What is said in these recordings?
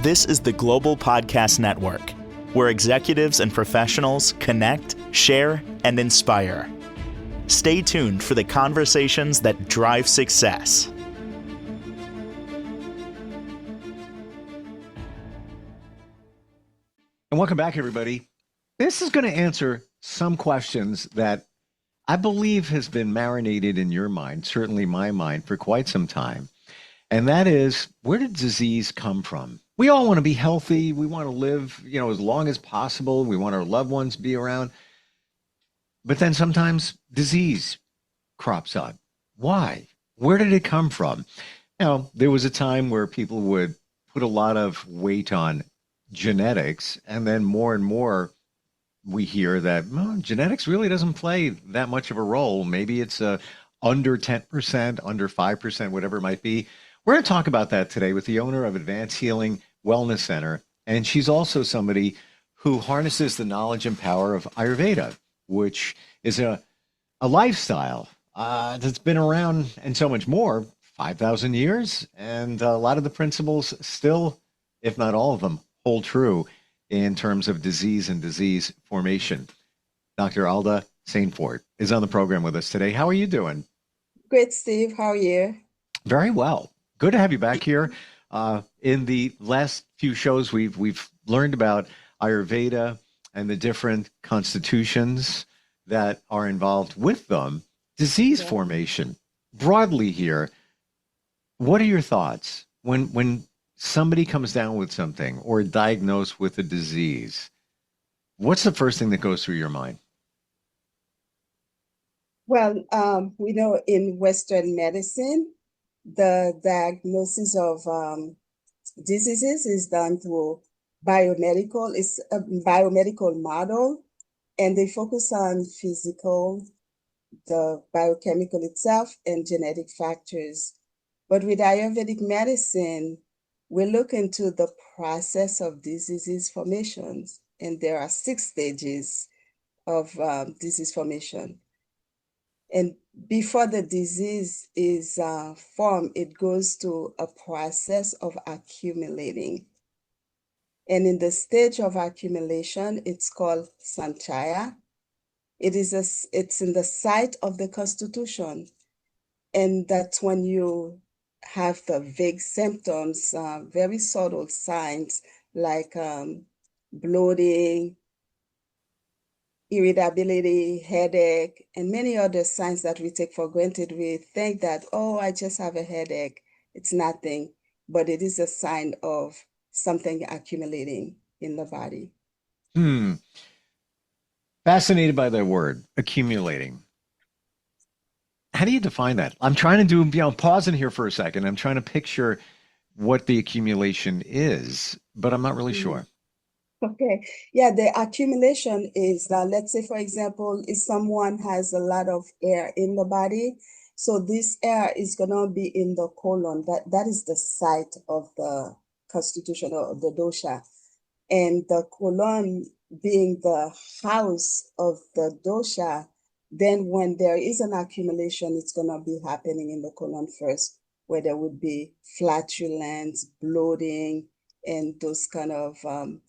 This is the Global Podcast Network, where executives and professionals connect, share, and inspire. Stay tuned for the conversations that drive success. And welcome back, everybody. This is going to answer some questions that I believe has been marinated in your mind, certainly my mind, for quite some time. And that is, where did disease come from? We all want to be healthy. We want to live, as long as possible. We want our loved ones to be around. But then sometimes disease crops up. Why? Where did it come from? There was a time where people would put a lot of weight on genetics, and then more and more we hear that genetics really doesn't play that much of a role. Maybe it's under 10%, under 5%, whatever it might be. We're going to talk about that today with the owner of Advanced Healing Wellness Center, and she's also somebody who harnesses the knowledge and power of Ayurveda, which is a lifestyle that's been around and so much more, 5,000 years, and a lot of the principles still, if not all of them, hold true in terms of disease and disease formation. Dr. Alda Sainfort is on the program with us today. How are you doing? Great, Steve. How are you? Very well. Good to have you back here. In the last few shows, we've learned about Ayurveda and the different constitutions that are involved with them. Disease formation, broadly here, what are your thoughts when somebody comes down with something or diagnosed with a disease? What's the first thing that goes through your mind? Well, we know in Western medicine, the diagnosis of diseases is done through biomedical. It's a biomedical model, and they focus on physical, the biochemical itself, and genetic factors. But with Ayurvedic medicine, we look into the process of diseases formations, and there are 6 stages of disease formation. And before the disease is formed, it goes to a process of accumulating. And in the stage of accumulation, it's called Sanchaya. It's in the site of the constitution. And that's when you have the vague symptoms, very subtle signs like bloating, irritability, headache, and many other signs that we take for granted. We think that, I just have a headache. It's nothing, but it is a sign of something accumulating in the body. Fascinated by that word, accumulating. How do you define that? I'm trying to do, pause in here for a second. I'm trying to picture what the accumulation is, but I'm not really sure. Okay. Yeah, the accumulation is, let's say, for example, if someone has a lot of air in the body, so this air is going to be in the colon. That is the site of the constitution or the dosha. And the colon being the house of the dosha, then when there is an accumulation, it's going to be happening in the colon first, where there would be flatulence, bloating, and those kind of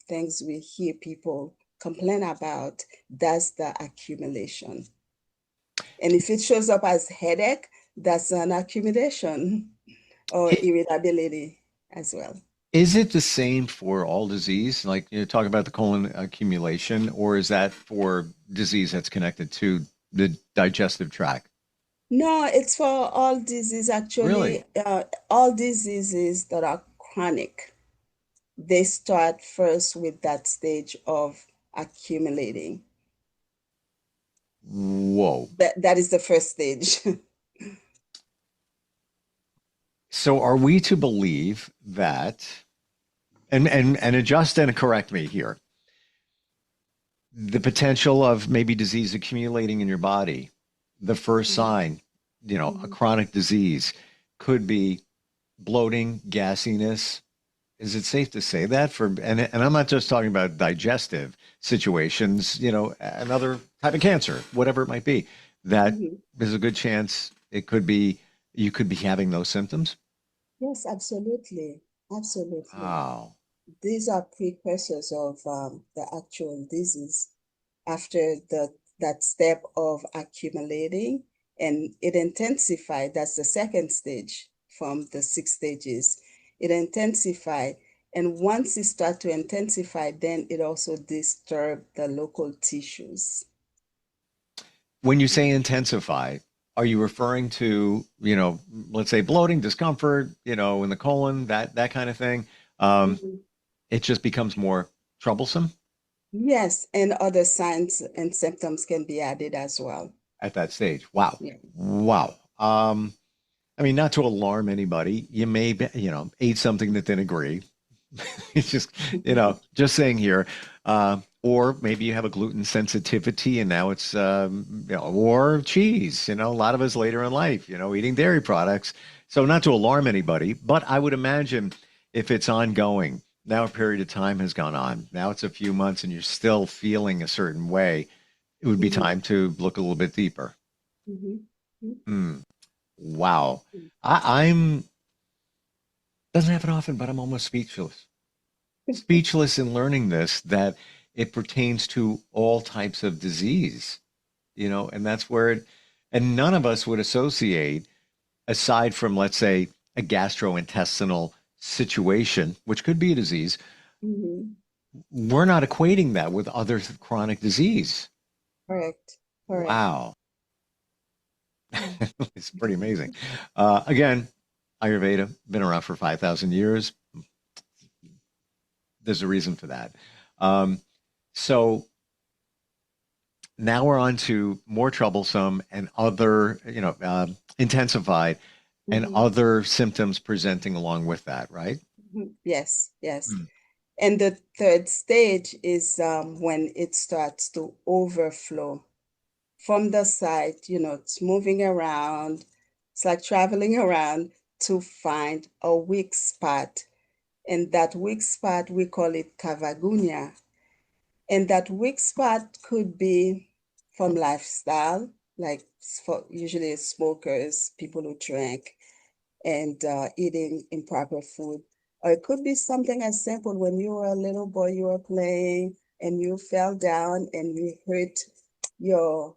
things we hear people complain about. That's the accumulation. And if it shows up as headache, that's an accumulation or irritability as well. Is it the same for all disease? Like you talk about the colon accumulation, or is that for disease that's connected to the digestive tract? No, it's for all disease, actually. Really? All diseases that are chronic, they start first with that stage of accumulating. Whoa. That is the first stage. So are we to believe that, and adjust and correct me here, the potential of maybe disease accumulating in your body, the first sign, a chronic disease could be bloating, gassiness. Is it safe to say that and I'm not just talking about digestive situations, another type of cancer, whatever it might be, that there's a good chance you could be having those symptoms? Yes, absolutely. Absolutely. Wow. these are precursors of the actual disease. After that step of accumulating, and it intensified. That's the second stage from the 6 stages. It intensified, and once it start to intensify, then it also disturb the local tissues. When you say intensify, are you referring to, let's say bloating, discomfort, in the colon, that kind of thing? Um, Mhm. it just becomes more troublesome Yes, and other signs and symptoms can be added as well. at that stage. Wow. Yeah. Wow. I mean, not to alarm anybody, you may be, ate something that didn't agree. It's just, just saying here. Or maybe you have a gluten sensitivity and now it's, or cheese, a lot of us later in life, eating dairy products. So not to alarm anybody, but I would imagine if it's ongoing, now a period of time has gone on, now it's a few months and you're still feeling a certain way, it would be Mhm. time to look a little bit deeper. Mhm. Hmm. Wow. Mhm. I'm, doesn't happen often, but I'm almost speechless. Speechless in learning this, that it pertains to all types of disease, and that's where and none of us would associate, aside from, let's say, a gastrointestinal situation, which could be a disease, Mhm. we're not equating that with other chronic disease. Correct. Correct. Wow. Yeah. It's pretty amazing. Again, Ayurveda, been around for 5,000 years. There's a reason for that. Um, so now we're on to more troublesome and other, intensified and Mhm. other symptoms presenting along with that, right? Mhm. Yes, yes. Hmm. And the third stage is when it starts to overflow from the site, it's moving around. It's like traveling around to find a weak spot. And that weak spot, we call it cavagunia. And that weak spot could be from lifestyle, like for usually smokers, people who drink, and eating improper food. Or it could be something as simple when you were a little boy, you were playing and you fell down and you hurt your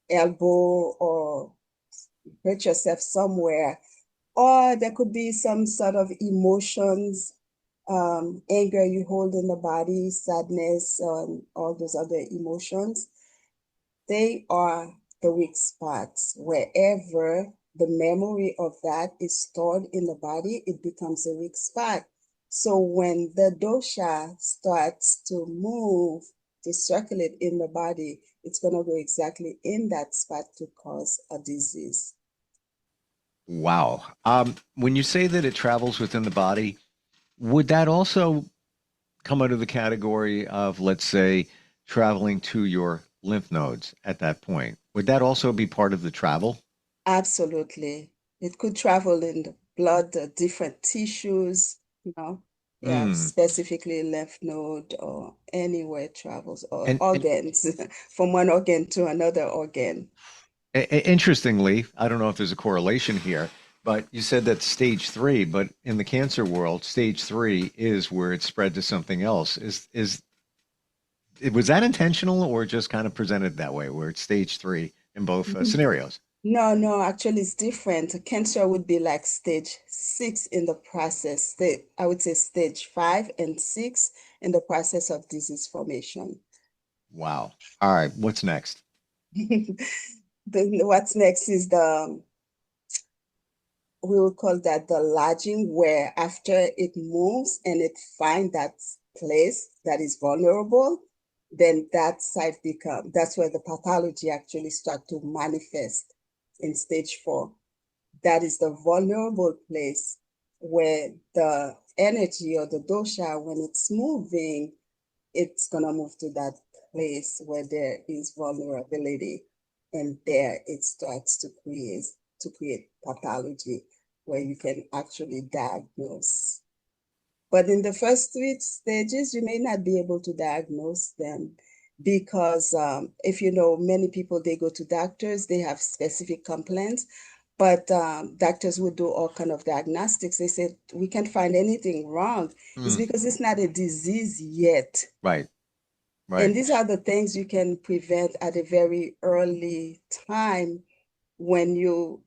elbow or hurt yourself somewhere. Or there could be some sort of emotions, anger you hold in the body, sadness, all those other emotions. They are the weak spots. Wherever the memory of that is stored in the body, it becomes a weak spot. So when the dosha starts to move, to circulate in the body, it's going to go exactly in that spot to cause a disease. Wow. When you say that it travels within the body, would that also come under the category of, let's say, traveling to your lymph nodes at that point? Would that also be part of the travel? Absolutely. It could travel in the blood, different tissues, yeah, Hmm. specifically lymph node or anywhere it travels, or And organs, from one organ to another organ. Interestingly, I don't know if there's a correlation here, but you said that stage three, but in the cancer world, stage three is where it's spread to something else. Was that intentional or just kind of presented that way, where it's stage three in both scenarios? No, no, actually it's different. Cancer would be like stage 6 in the process. I would say stage 5 and 6 in the process of disease formation. Wow. All right, what's next? What's next is we will call that the lodging, where after it moves and it finds that place that is vulnerable, then that site that's where the pathology actually start to manifest in stage 4. That is the vulnerable place where the energy or the dosha, when it's moving, it's gonna move to that place where there is vulnerability, and there it starts to create pathology where you can actually diagnose. But in the first 3 stages, you may not be able to diagnose them because if you know, many people, they go to doctors, they have specific complaints, But doctors would do all kind of diagnostics. They said we can't find anything wrong. It's Mm, because it's not a disease yet. right, And right. these are the things you can prevent at a very early time when you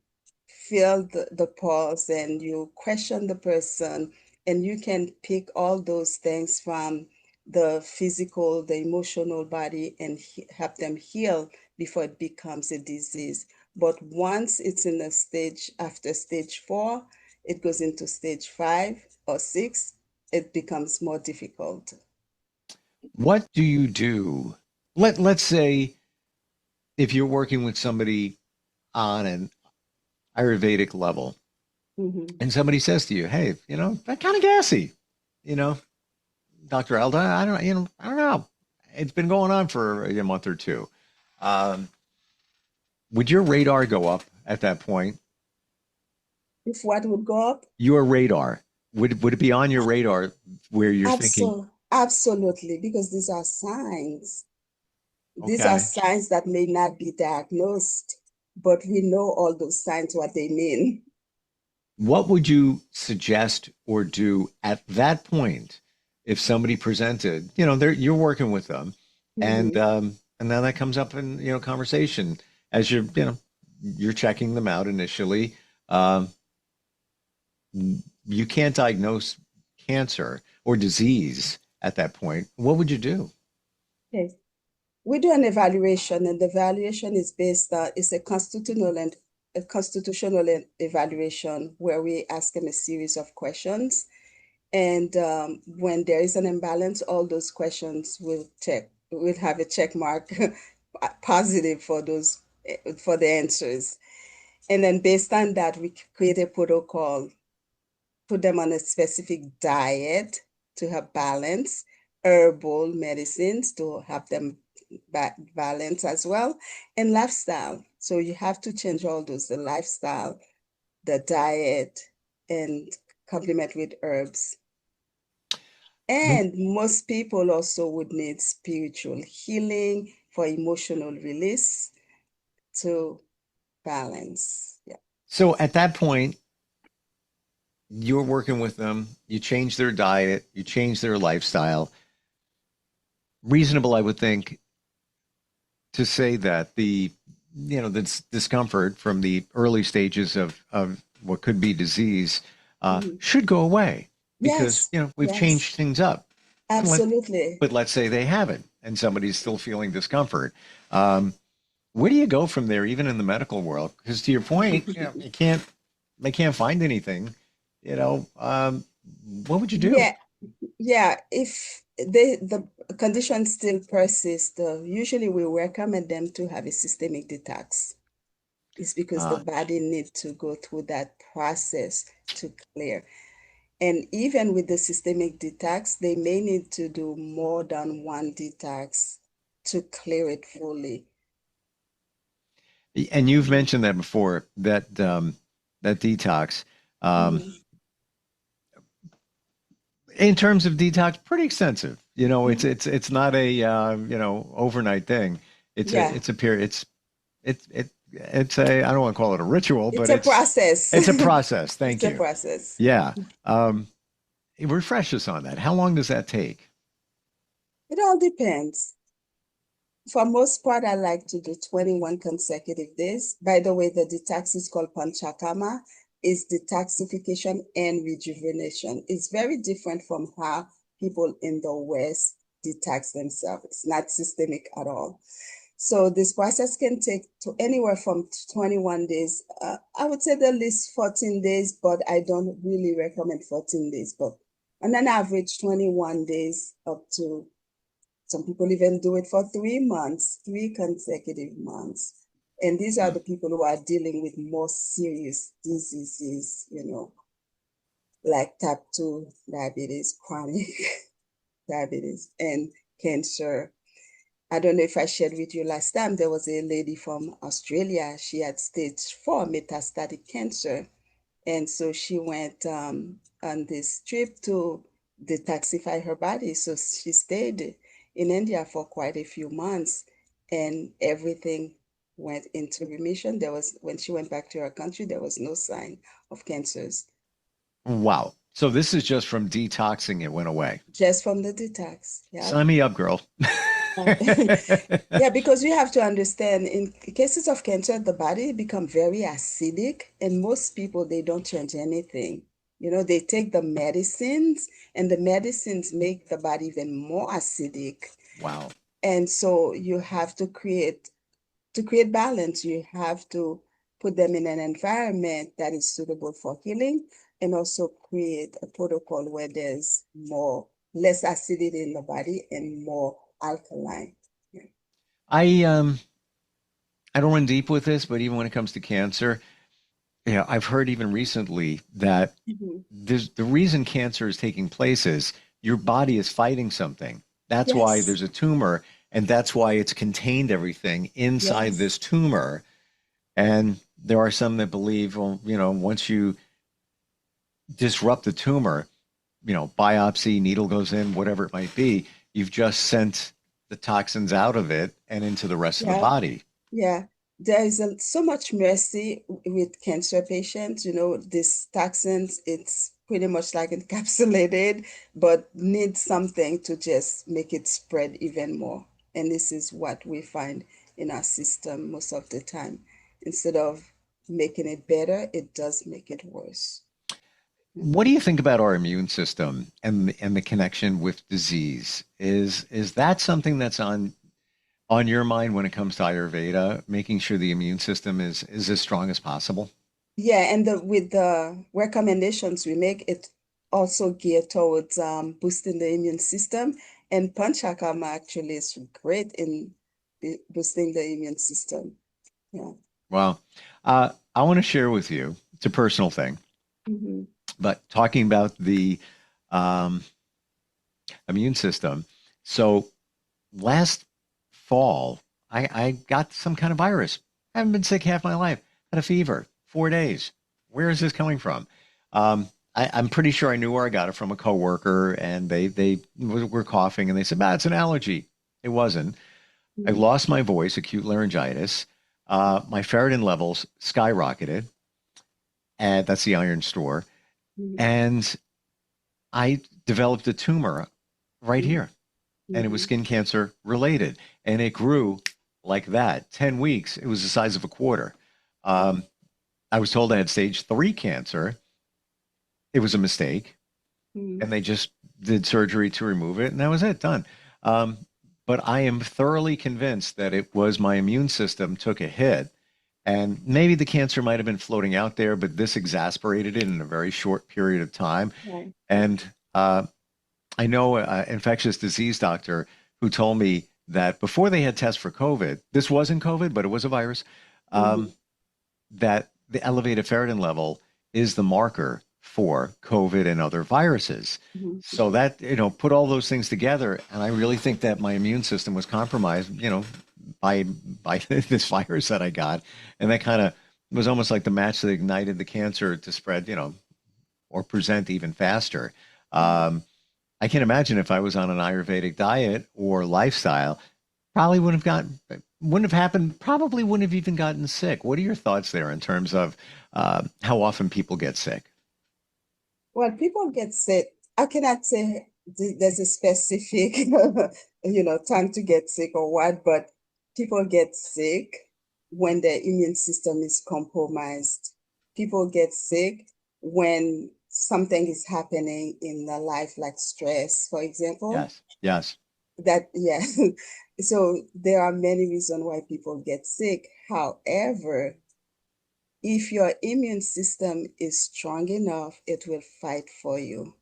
feel the pulse and you question the person, and you can pick all those things from the physical, the emotional body, and help them heal before it becomes a disease. But once it's in a stage, after stage 4, it goes into stage 5 or 6, it becomes more difficult. What do you do? Let's say if you're working with somebody on an Ayurvedic level, Mhm. and somebody says to you, "Hey, that kind of gassy," you know, Dr. Alda, I don't know. It's been going on for a month or two. Um, would your radar go up at that point? If what would go up? Your radar would it be on your radar where you're thinking, Absolutely, because these are signs. These are okay, signs that may not be diagnosed, but we know all those signs, what they mean. what would you suggest or do at that point if somebody presented, you're working with them, Mhm. and then that comes up in conversation as you're checking them out initially. Um, you can't diagnose cancer or disease at that point. What would you do? Okay. We do an evaluation, and the evaluation is based it's a constitutional evaluation where we ask them a series of questions. And when there is an imbalance, all those questions will have a check mark positive for for the answers. And then based on that, we create a protocol, put them on a specific diet to have balance, herbal medicines to have them balance as well, and lifestyle. So you have to change all those, the lifestyle, the diet, and complement with herbs. Well, And most people also would need spiritual healing for emotional release to balance. Yeah. so at that point, you're working with them, you change their diet, you change their lifestyle. Reasonable, I would think, to say that the discomfort from the early stages of what could be disease Mhm. should go away because Yes, we've yes, changed things up. And absolutely. but let's say they haven't, and somebody's still feeling discomfort. Um, where do you go from there, even in the medical world? Because to your point, they can't find anything. You know, um, what would you do? Yeah, yeah. If the condition still persists, usually we recommend them to have a systemic detox. It's because the Uh, body needs to go through that process to clear. And even with the systemic detox, they may need to do more than one detox to clear it fully. and you've mentioned that before, that detox. Um, Mhm. in terms of detox, pretty extensive. Mhm. It's not a overnight thing. Yeah, It's a period. It's a, I don't want to call it a ritual, it's but a process. it's a process. It's Thank a you. process. Yeah. Um, refresh us on that. How long does that take? It all depends. For most part, I like to do 21 consecutive days. By the way, the detox is called panchakama, is detoxification and rejuvenation. It's very different from how people in the West detox themselves. It's not systemic at all. So this process can take to anywhere from 21 days. I would say the least 14 days, but I don't really recommend 14 days. But on an average, 21 days up to some people even do it for 3 months, 3 consecutive months. And these are Hmm. the people who are dealing with more serious diseases, like type 2 diabetes, chronic diabetes, and cancer. I don't know if I shared with you last time, there was a lady from Australia. She had stage 4 metastatic cancer. And so she went on this trip to detoxify her body. So she stayed in India for quite a few months, and everything went into remission. When she went back to her country, there was no sign of cancers. Wow. So this is just from detoxing, it went away. Just from the detox. Yeah. Sign me up, girl. Yeah, because you have to understand in cases of cancer, the body become very acidic, and most people they don't change anything. They take the medicines, and the medicines make the body even more acidic. Wow. And so you have to create balance, you have to put them in an environment that is suitable for healing, and also create a protocol where there's less acidity in the body and more alkaline. Yeah. I I don't run deep with this, but even when it comes to cancer, I've heard even recently that Mhm. the reason cancer is taking place is your body is fighting something. That's why Yes, there's a tumor, and that's why it's contained everything inside yes, this tumor. And there are some that believe, well, once you disrupt the tumor, biopsy, needle goes in, whatever it might be, you've just sent the toxins out of it and into the rest of the yeah, body. yeah. There is so much mercy with cancer patients. These toxins, it's pretty much like encapsulated, but needs something to just make it spread even more. And this is what we find in our system most of the time. Instead of making it better, it does make it worse. What do you think about our immune system and the connection with disease? Is that something that's on your mind when it comes to Ayurveda, making sure the immune system is as strong as possible? Yeah, and with the recommendations we make, it also geared towards boosting the immune system. And Panchakarma actually is great in boosting the immune system. Yeah. Well, I want to share with you, it's a personal thing, Hmm. but talking about the um, immune system. So last fall, I got some kind of virus. I haven't been sick half my life. Had a fever, 4 days. Where is this coming from? I'm pretty sure I knew where I got it from, a coworker, and they were coughing, and they said, it's an allergy." It wasn't. I lost my voice, acute laryngitis. My ferritin levels skyrocketed, and that's the iron store. Hmm. And I developed a tumor right Hmm. here, and it was Hmm. skin cancer related, and it grew like that. 10 weeks, it was the size of a quarter. Um, I was told I had stage 3 cancer. It was a mistake, Hmm. and they just did surgery to remove it, and that was it, done. Um, but I am thoroughly convinced that it was my immune system took a hit, and maybe the cancer might have been floating out there, but this exasperated it in a very short period of time. Right. And I know an infectious disease doctor who told me that before they had tests for COVID, this wasn't COVID, but it was a virus, Hmm. um, that the elevated ferritin level is the marker for COVID and other viruses. Hmm. So that, put all those things together, and I really think that my immune system was compromised, by this virus that I got, and that kind of was almost like the match that ignited the cancer to spread, or present even faster. Right. Um, I can imagine if I was on an Ayurvedic diet or lifestyle, probably wouldn't have happened, probably wouldn't have even gotten sick. What are your thoughts there in terms of how often people get sick? Well, people get sick. I cannot say there's a specific, time to get sick or what, but people get sick when their immune system is compromised. People get sick when something is happening in their life, like stress, for example. Yes, yes. Yeah. So there are many reasons why people get sick. However, if your immune system is strong enough, it will fight for you.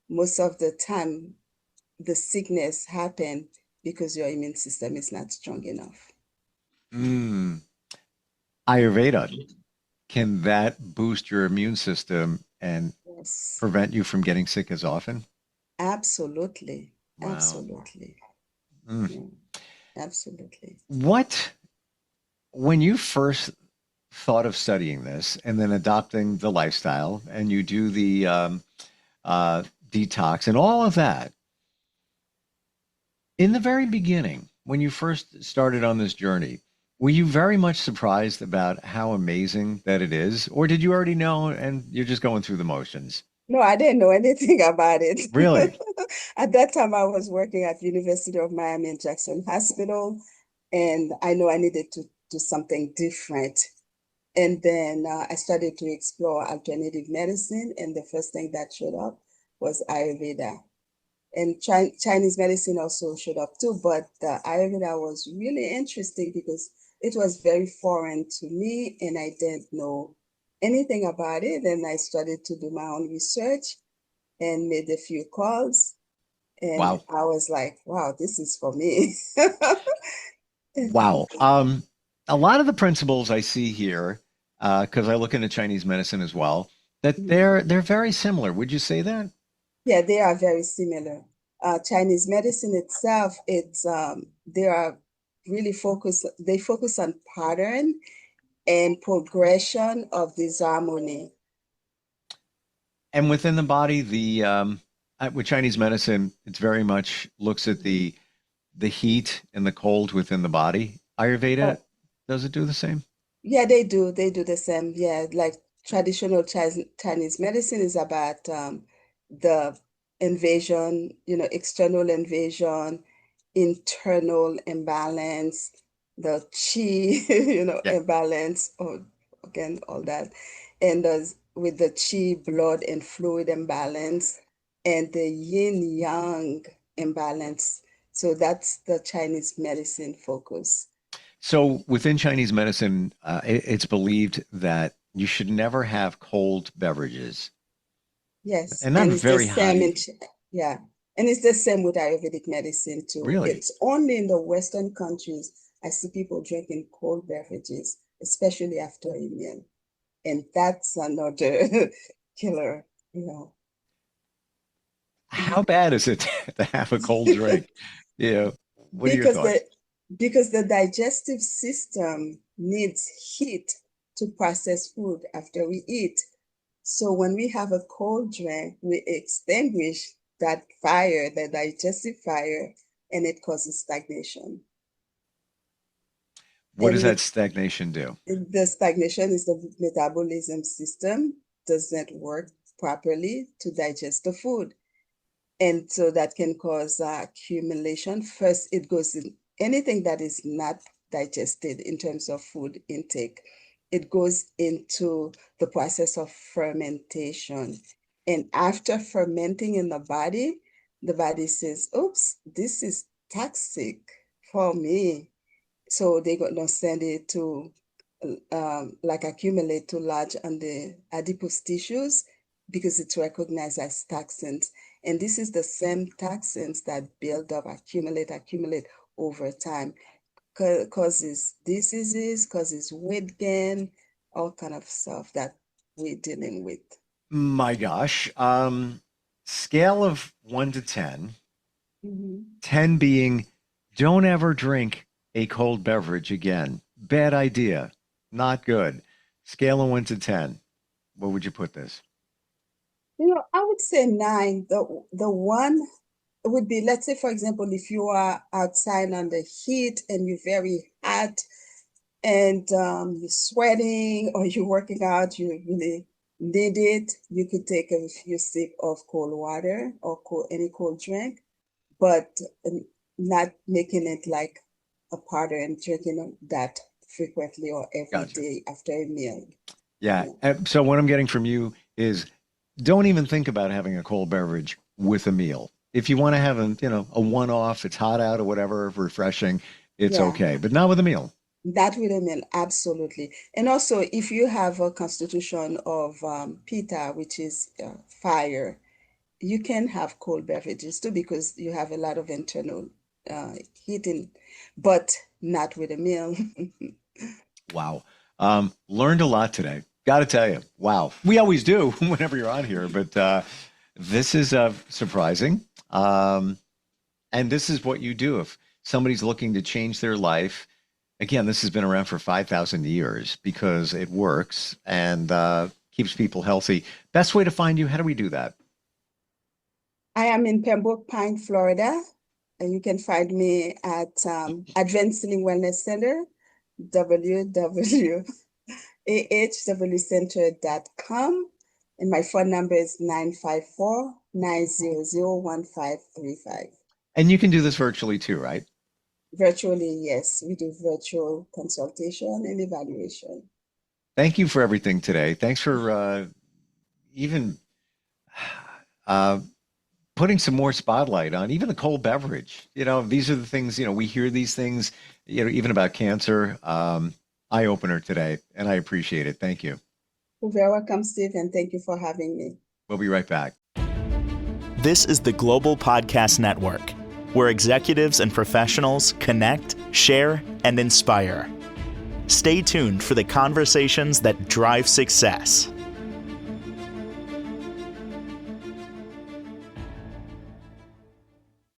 Most of the time, the sickness happen because your immune system is not strong enough. Mm. Ayurveda, can that boost your immune system and Yes, prevent you from getting sick as often? absolutely. Wow. Absolutely. Mm. Yeah, absolutely. What, when you first thought of studying this and then adopting the lifestyle, and you do the uh, detox and all of that, in the very beginning, when you first started on this journey, Were you very much surprised about how amazing that it is? Or did you already know and you're just going through the motions? No, I didn't know anything about it. Really? At that time, I was working at University of Miami and Jackson Hospital, and I know I needed to do something different. And then I started to explore alternative medicine, and the first thing that showed up was Ayurveda. And Chinese medicine also showed up too, but the Ayurveda was really interesting because it was very foreign to me, and I didn't know anything about it. And I started to do my own research and made a few calls, and Wow. I was like, wow, this is for me. Wow. A lot of the principles I see here, because I look into Chinese medicine as well, that they're very similar. Would you say that? Yeah, they are very similar. Chinese medicine itself, they are really they focus on pattern and progression of disharmony. And within the body, with Chinese medicine, it's very much looks at Mhm. the heat and the cold within the body. Ayurveda, Oh, does it do the same? yeah, they do. They do the same. Yeah, like traditional Chinese medicine is about the invasion, external invasion, internal imbalance, the chi, Yeah. imbalance, or again, all that. And with the chi, blood and fluid imbalance, and the yin yang imbalance. So that's the Chinese medicine focus. So within Chinese medicine, it's believed that you should never have cold beverages Yes, and not and it's the very hot same either. yeah, and it's the same with Ayurvedic medicine too. Really? It's only in the Western countries I see people drinking cold beverages, especially after a meal, and that's another killer, you know. How bad is it to have a cold drink? Yeah. What are your Because thoughts? the digestive system needs heat to process food after we eat. So when we have a cold drink, we extinguish that fire, the digestive fire, and it causes stagnation. What does And that stagnation do? the stagnation is the metabolism system doesn't work properly to digest the food. And so that can cause accumulation. First, it goes in anything that is not digested in terms of food intake. It goes into the process of fermentation. And after fermenting in the body says, oops, this is toxic for me. So they're going to send it to like accumulate too large on the adipose tissues because it's recognized as toxins. And this is the same toxins that build up, accumulate over time, causes diseases, causes weight gain, all kind of stuff that we're dealing with. My gosh. Scale of 1 to 10, Mhm. 10 being don't ever drink a cold beverage again. Bad idea. Not good. Scale of 1 to 10. Where would you put this? I would say nine. The one would be, let's say, for example, if you are outside on the heat and you're very hot and you're sweating or you're working out, you really need it, you could take a few sips of cold water or any cold drink, but not making it like a part and drinking that frequently or every Gotcha. day after a meal. Yeah. Yeah. So what I'm getting from you is don't even think about having a cold beverage with a meal. If you want to have a one-off, it's hot out or whatever, refreshing, it's Yeah. okay, but not with a meal. That will mean absolutely. And also, if you have a constitution of Pitta, which is fire, you can have cold beverages too because you have a lot of internal uh, heating, but not with a meal. Wow. Learned a lot today. Got to tell you. Wow. We always do whenever you're on here, but this is surprising. And this is what you do if somebody's looking to change their life. Again, this has been around for 5,000 years because it works and keeps people healthy. Best way to find you, how do we do that? I am in Pembroke Pine, Florida, and you can find me at Advanced Healing Wellness Center. www.ahwcenter.com. And my phone number is 954-900-1535. And you can do this virtually too, right? Virtually, yes. We do virtual consultation and evaluation. Thank you for everything today. Thanks for even putting some more spotlight on even the cold beverage. These are the things, we hear these things, even about cancer. Eye opener today, and I appreciate it. Thank you. You're very welcome, Steve, and thank you for having me. We'll be right back. This is the Global Podcast Network, where executives and professionals connect, share, and inspire. Stay tuned for the conversations that drive success.